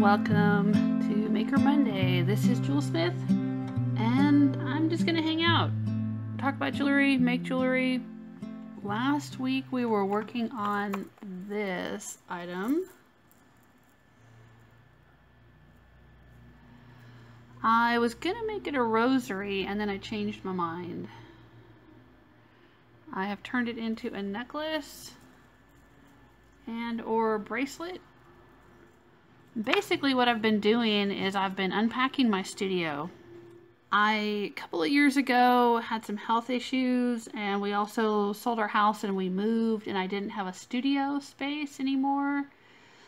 welcome to Maker Monday. This is Jewel Smith, and I'm just gonna hang out, talk about jewelry, make jewelry. Last week we were working on this item. I was gonna make it a rosary, and then I changed my mind. I have turned it into a necklace and or bracelet. Basically what I've been doing is I've been unpacking my studio. A couple of years ago had some health issues, and we also sold our house and we moved, and I didn't have a studio space anymore.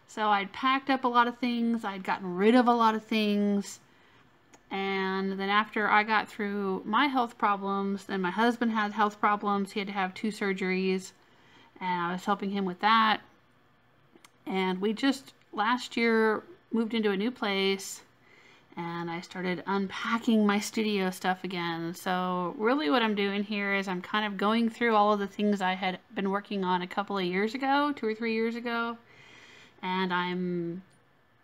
So I'd packed up a lot of things, I'd gotten rid of a lot of things, and then after I got through my health problems, then my husband had health problems. He had to have 2 surgeries, and I was helping him with that. And we just last year moved into a new place, and I started unpacking my studio stuff again. So really what I'm doing here is I'm kind of going through all of the things I had been working on a couple of years ago, 2 or 3 years ago, and I'm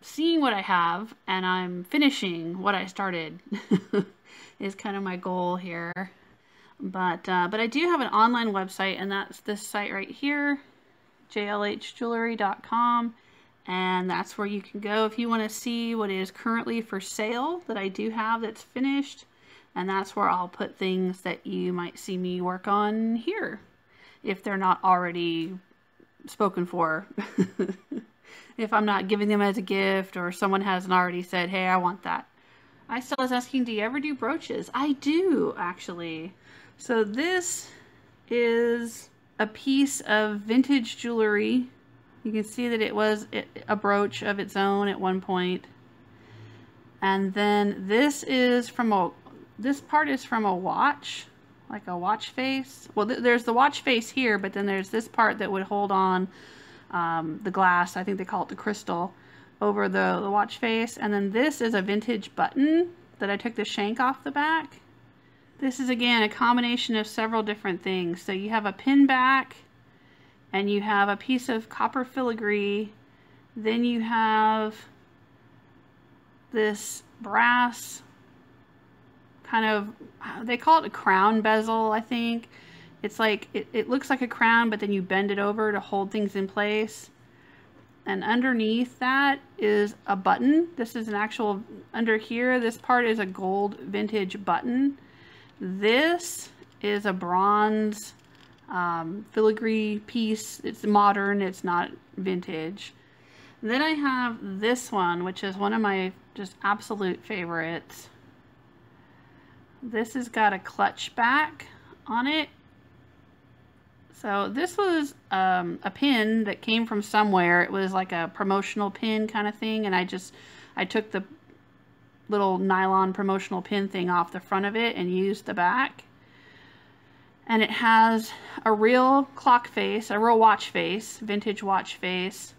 seeing what I have and I'm finishing what I started is kind of my goal here. But I do have an online website, and that's this site right here, jlhjewelry.com. And that's where you can go if you want to see what is currently for sale that I do have that's finished. And that's where I'll put things that you might see me work on here, if they're not already spoken for. If I'm not giving them as a gift, or someone hasn't already said, hey, I want that. I still was asking, do you ever do brooches? I do, actually. So this is a piece of vintage jewelry. You can see that it was a brooch of its own at one point. And then this is from this part is from a watch, like a watch face. Well, there's the watch face here, but then there's this part that would hold on the glass, I think they call it the crystal, over the watch face. And then this is a vintage button that I took the shank off the back. This is, again, a combination of several different things. So you have a pin back, and you have a piece of copper filigree. Then you have this brass kind of, they call it a crown bezel, I think. It's like, it looks like a crown, but then you bend it over to hold things in place. And underneath that is a button. This is an actual, under here, this part is a gold vintage button. This is a bronze filigree piece. It's modern, it's not vintage. Then I have this one, which is one of my just absolute favorites. This has got a clutch back on it. So this was a pin that came from somewhere. It was like a promotional pin kind of thing, and I took the little nylon promotional pin thing off the front of it and used the back. And it has a real clock face, a real watch face, vintage watch face.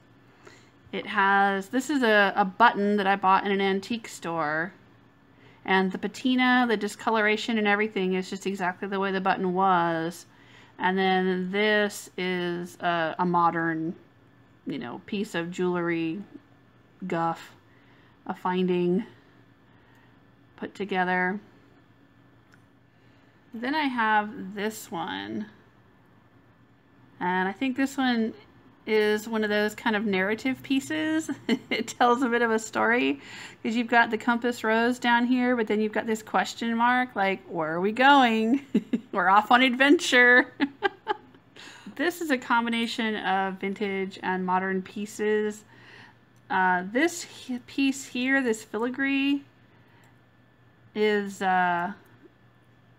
It has, this is a button that I bought in an antique store. And the patina, the discoloration and everything is just exactly the way the button was. And then this is a modern, you know, piece of jewelry guff, a finding put together. Then I have this one, and I think this one is one of those kind of narrative pieces. It tells a bit of a story, because you've got the compass rose down here, but then you've got this question mark, like, where are we going? We're off on adventure. This is a combination of vintage and modern pieces. This piece here, this filigree, is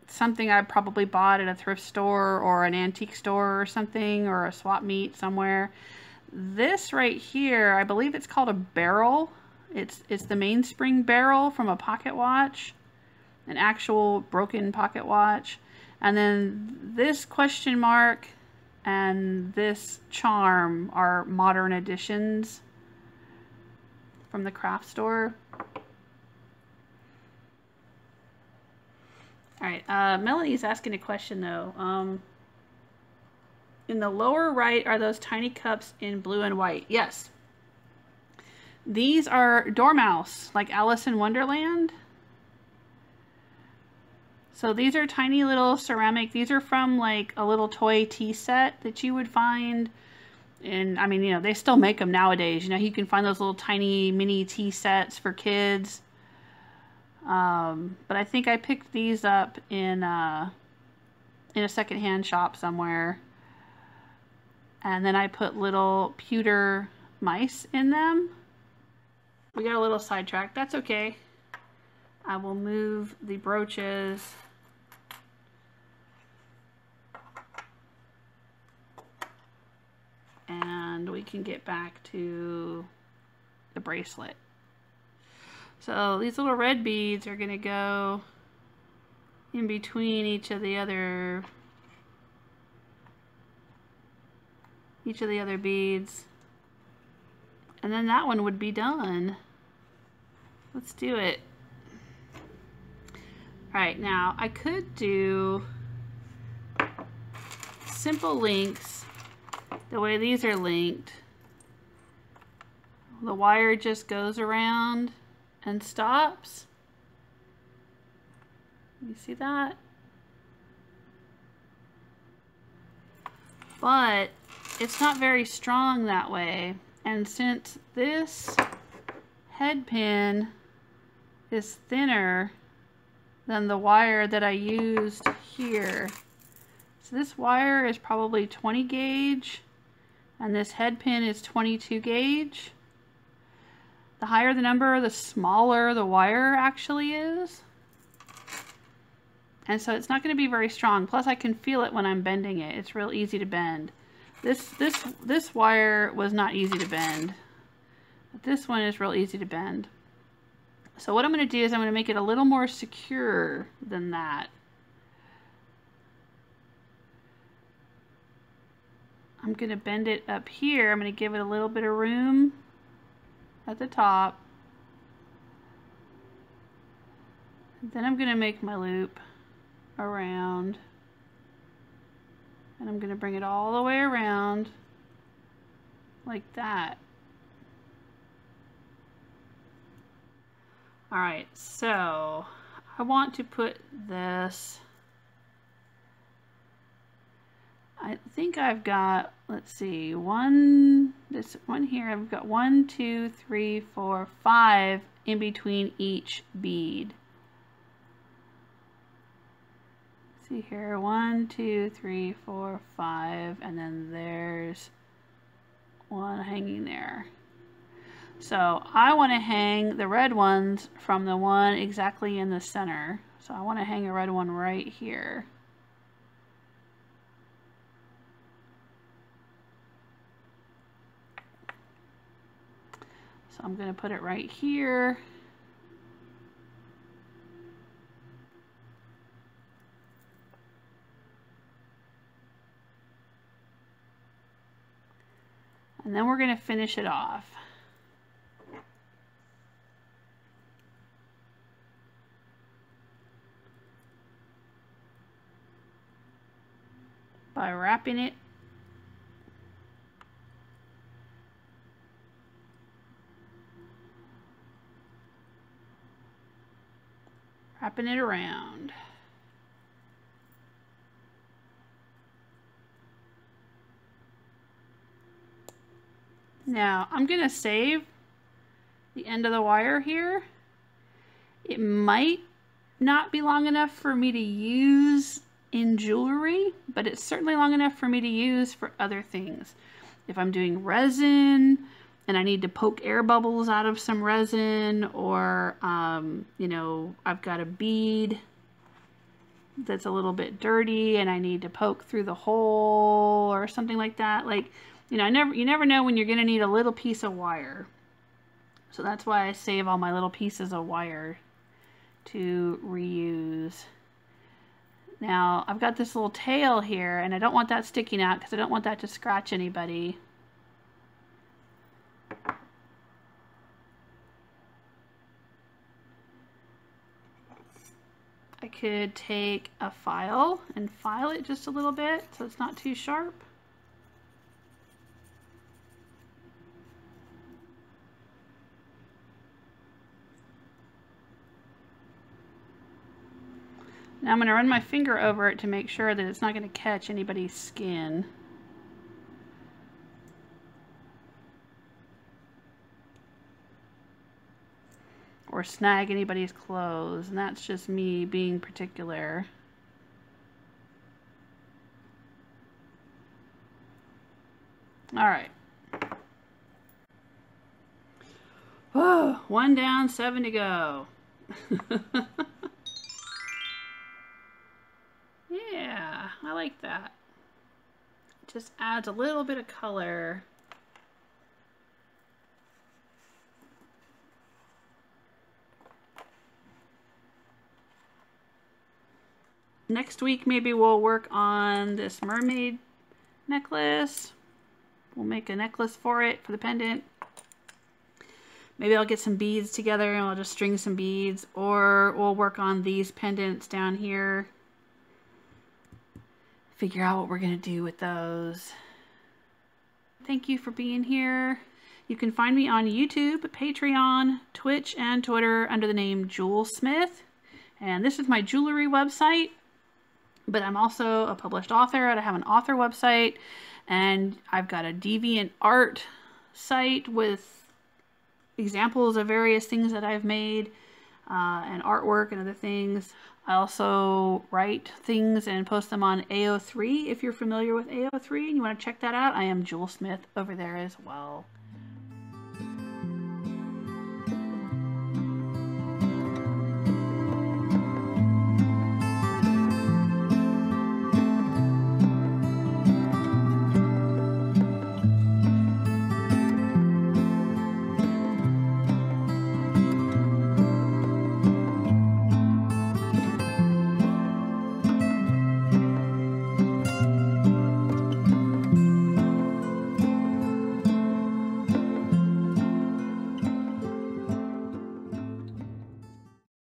something I probably bought at a thrift store or an antique store or something, or a swap meet somewhere. This right here, I believe it's called a barrel. It's the mainspring barrel from a pocket watch, an actual broken pocket watch. And then this question mark and this charm are modern additions from the craft store. All right, Melanie's asking a question though. In the lower right, are those tiny cups in blue and white? Yes. These are dormouse, like Alice in Wonderland. So these are tiny little ceramic. These are from like a little toy tea set that you would find. And I mean, you know, they still make them nowadays. You know, you can find those little tiny mini tea sets for kids. But I think I picked these up in a secondhand shop somewhere. And then I put little pewter mice in them. We got a little sidetracked. That's okay. I will move the brooches. And we can get back to the bracelet. So these little red beads are going to go in between each of the other beads. And then that one would be done. Let's do it. All right, now I could do simple links the way these are linked. The wire just goes around and stops. You see that? But it's not very strong that way. And since this head pin is thinner than the wire that I used here, so this wire is probably 20 gauge and this head pin is 22 gauge. The higher the number, the smaller the wire actually is. And so it's not going to be very strong. Plus I can feel it when I'm bending it. It's real easy to bend. This wire was not easy to bend. But this one is real easy to bend. So what I'm going to do is I'm going to make it a little more secure than that. I'm going to bend it up here. I'm going to give it a little bit of room at the top. Then I'm going to make my loop around. And I'm going to bring it all the way around like that. Alright, so I want to put this, I think I've got, let's see, this one here, I've got 1, 2, 3, 4, 5 in between each bead. See here, 1, 2, 3, 4, 5, and then there's one hanging there. So I want to hang the red ones from the one exactly in the center. So I want to hang a red one right here. So I'm going to put it right here. And then we're going to finish it off. By wrapping it around. Now I'm going to save the end of the wire here. It might not be long enough for me to use in jewelry, but it's certainly long enough for me to use for other things. If I'm doing resin and I need to poke air bubbles out of some resin, or you know, I've got a bead that's a little bit dirty and I need to poke through the hole or something like that. Like, you know, you never know when you're going to need a little piece of wire. So that's why I save all my little pieces of wire to reuse. Now I've got this little tail here and I don't want that sticking out because I don't want that to scratch anybody. I could take a file and file it just a little bit so it's not too sharp. Now I'm going to run my finger over it to make sure that it's not going to catch anybody's skin. Or snag anybody's clothes, and that's just me being particular. All right. Oh, 1 down, 7 to go. Yeah, I like that. Just adds a little bit of color. Next week, maybe we'll work on this mermaid necklace. We'll make a necklace for it, for the pendant. Maybe I'll get some beads together and I'll just string some beads, or we'll work on these pendants down here. Figure out what we're gonna do with those. Thank you for being here. You can find me on YouTube, Patreon, Twitch, and Twitter under the name Jewel Smith. And this is my jewelry website, but I'm also a published author. I have an author website, and I've got a deviant art site with examples of various things that I've made, and artwork and other things. I also write things and post them on AO3. If you're familiar with AO3 and you want to check that out, I am Jewel Smith over there as well.